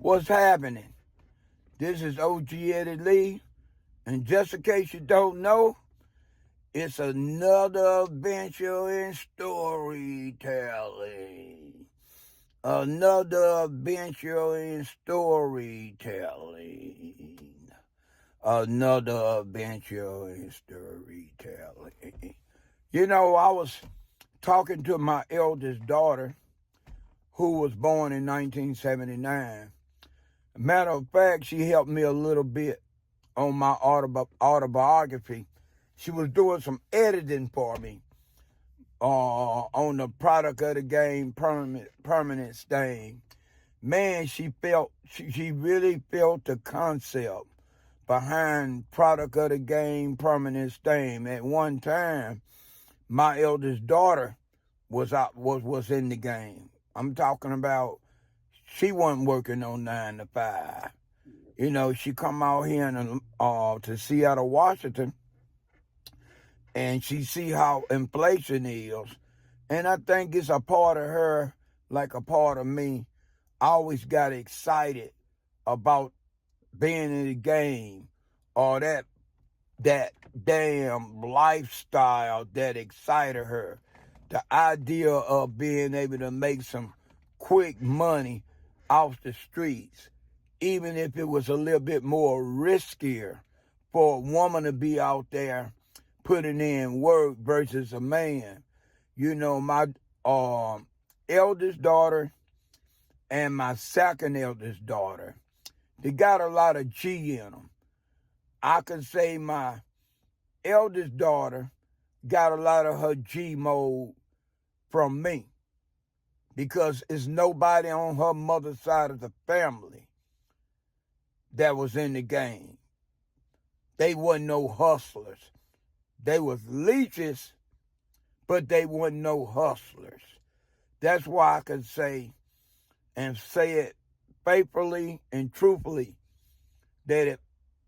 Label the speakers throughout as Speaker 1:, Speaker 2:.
Speaker 1: What's happening? This is OG Eddie Lee, and just in case you don't know, it's another adventure in storytelling. Another adventure in storytelling. Another adventure in storytelling. You know, I was talking to my eldest daughter, who was born in 1979. Matter of fact, she helped me a little bit on my autobiography. She was doing some editing for me on the product of the game permanent stain. Man, she really felt the concept behind product of the game permanent stain. At one time, my eldest daughter was in the game. I'm talking about she wasn't working on 9 to 5. You know, she come out here to Seattle, Washington, and she see how inflation is. And I think it's a part of her, like a part of me. I always got excited about being in the game or that damn lifestyle that excited her. The idea of being able to make some quick money off the streets, even if it was a little bit more riskier for a woman to be out there putting in work versus a man. You know, my eldest daughter and my second eldest daughter, they got a lot of G in them. I could say my eldest daughter got a lot of her G mode from me, because it's nobody on her mother's side of the family that was in the game. They wasn't no hustlers. They was leeches, but they wasn't no hustlers. That's why I can say it faithfully and truthfully that if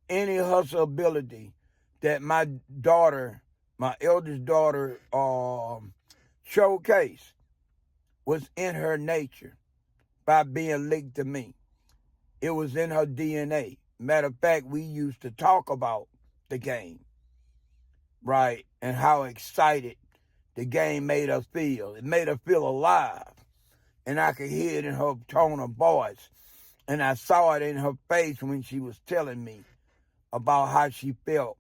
Speaker 1: any hustle ability that my eldest daughter, showcased was in her nature by being linked to me. It was in her DNA. Matter of fact, we used to talk about the game, right? And how excited the game made us feel. It made her feel alive. And I could hear it in her tone of voice. And I saw it in her face when she was telling me about how she felt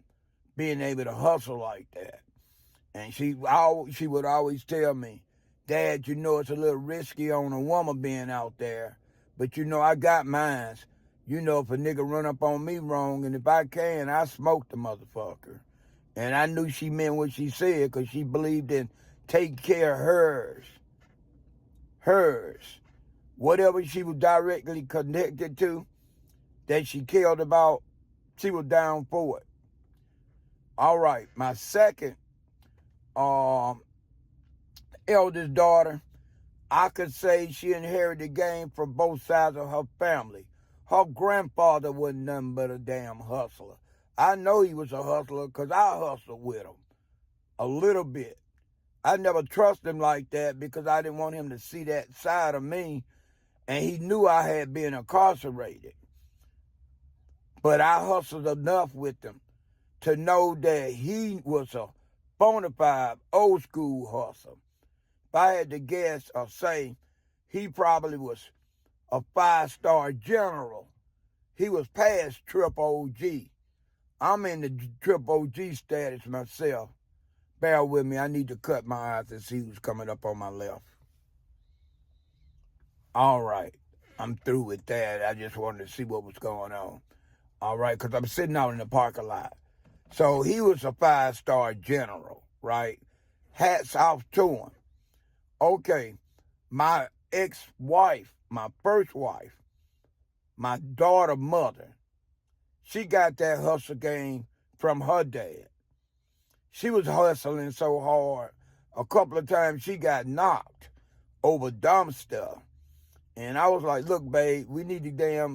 Speaker 1: being able to hustle like that. And she would always tell me, Dad, you know it's a little risky on a woman being out there, but you know I got mines. You know, if a nigga run up on me wrong, and if I can, I smoke the motherfucker. And I knew she meant what she said, because she believed in taking care of hers. Whatever she was directly connected to, that she cared about, she was down for it. All right, my second eldest daughter, I could say she inherited the game from both sides of her family. Her grandfather wasn't nothing but a damn hustler. I know he was a hustler because I hustled with him a little bit. I never trusted him like that because I didn't want him to see that side of me, and he knew I had been incarcerated. But I hustled enough with him to know that he was a bona fide old school hustler. If I had to guess or say, he probably was a 5-star general. He was past triple OG. I'm in the triple OG status myself. Bear with me, I need to cut my eyes and see who's coming up on my left. All right, I'm through with that. I just wanted to see what was going on. All right, because I'm sitting out in the parking lot. So he was a 5-star general, right? Hats off to him. Okay, my ex-wife, my first wife, my daughter's mother, she got that hustle game from her dad. She was hustling so hard, a couple of times she got knocked over dumb stuff. And I was like, look, babe, we need to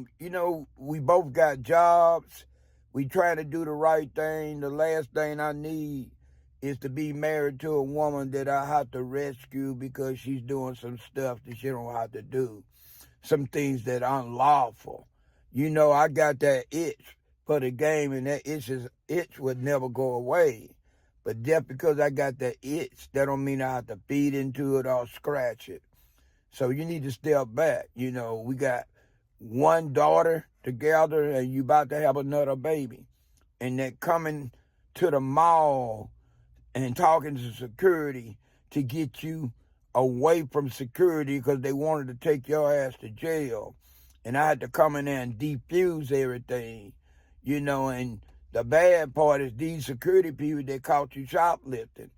Speaker 1: we both got jobs. We trying to do the right thing. The last thing I need is to be married to a woman that I have to rescue because she's doing some stuff that she don't have to do. some things that are unlawful. You know, I got that itch for the game, and that itch would never go away. But just because I got that itch, that don't mean I have to feed into it or scratch it. So you need to step back. You know, we got one daughter together, and you about to have another baby. And they're coming to the mall and talking to security to get you away from security because they wanted to take your ass to jail. And I had to come in there and defuse everything, you know. And the bad part is these security people that caught you shoplifting,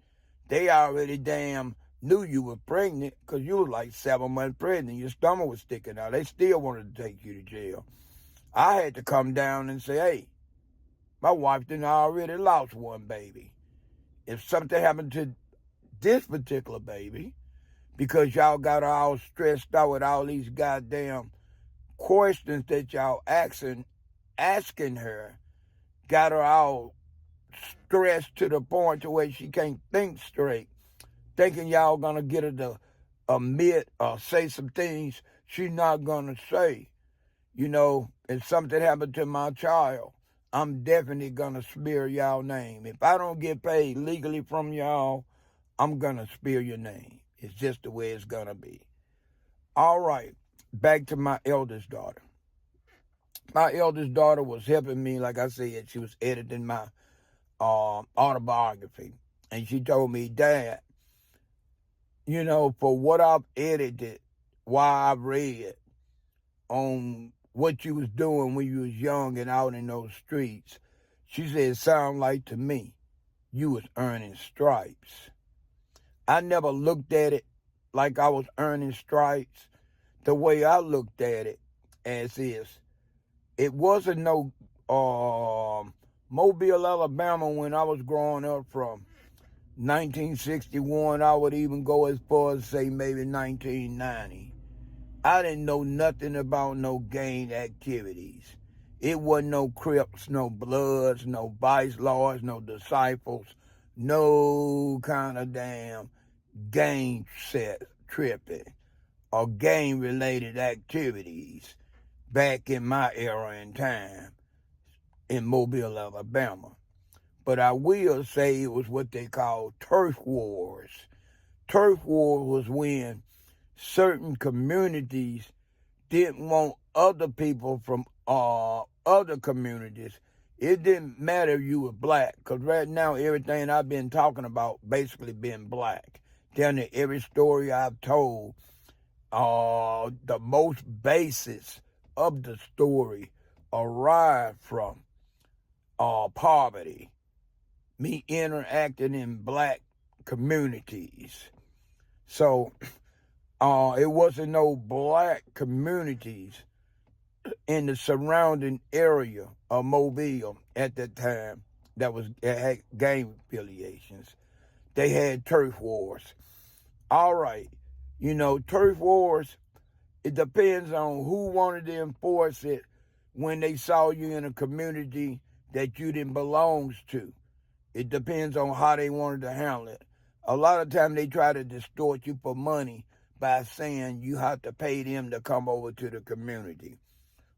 Speaker 1: they already damn knew you were pregnant because you were like 7 months pregnant. Your stomach was sticking out. They still wanted to take you to jail. I had to come down and say, hey, my wife done already lost one baby. If something happened to this particular baby, because y'all got her all stressed out with all these goddamn questions that y'all asking her, got her all stressed to the point to where she can't think straight, thinking y'all gonna get her to admit or say some things she's not gonna say. You know, if something happened to my child, I'm definitely gonna smear y'all name. If I don't get paid legally from y'all, I'm gonna smear your name. It's just the way it's gonna be. All right, back to my eldest daughter. My eldest daughter was helping me, like I said, she was editing my autobiography. And she told me, Dad, you know, for what I've edited, while I've read on what you was doing when you was young and out in those streets, she said, it sound like to me you was earning stripes. I never looked at it like I was earning stripes. The way I looked at it as is, it wasn't no Mobile, Alabama when I was growing up from 1961. I would even go as far as say maybe 1990. I didn't know nothing about no gang activities. It wasn't no Crips, no Bloods, no Vice Lords, no Disciples, no kind of damn gang set tripping or gang-related activities back in my era and time in Mobile, Alabama. But I will say it was what they call turf wars. Turf war was when certain communities didn't want other people from other communities. It didn't matter if you were black, because right now everything I've been talking about basically been black. Down to every story I've told, the most basis of the story arrived from poverty, me interacting in black communities. So it wasn't no black communities in the surrounding area of Mobile at that time that had gang affiliations. They had turf wars. All right, you know, turf wars, it depends on who wanted to enforce it when they saw you in a community that you didn't belong to. It depends on how they wanted to handle it. A lot of times they try to distort you for money by saying you have to pay them to come over to the community.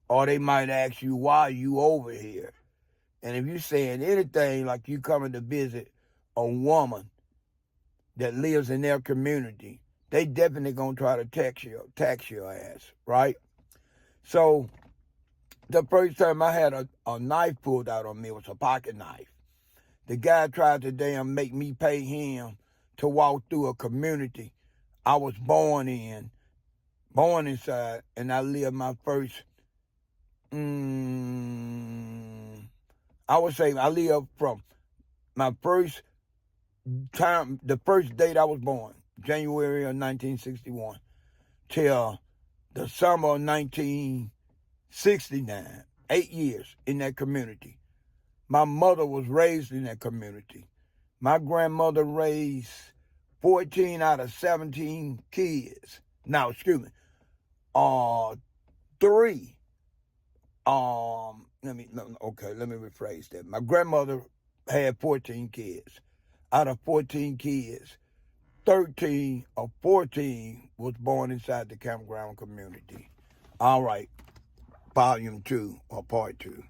Speaker 1: Or they might ask you, why are you over here? And if you're saying anything like you coming to visit a woman that lives in their community, they definitely gonna try to tax your ass, right? So the first time I had a knife pulled out on me was a pocket knife. The guy tried to damn make me pay him to walk through a community I was born inside, and I lived my first, I would say I lived from my first time, the first date I was born, January of 1961, till the summer of 1969, 8 years in that community. My mother was raised in that community. My grandmother raised 14 out of 17 kids. Now, excuse me, 3. Let me rephrase that. My grandmother had 14 kids. Out of 14 kids, 13 or 14 was born inside the campground community. All right, volume 2 or part 2.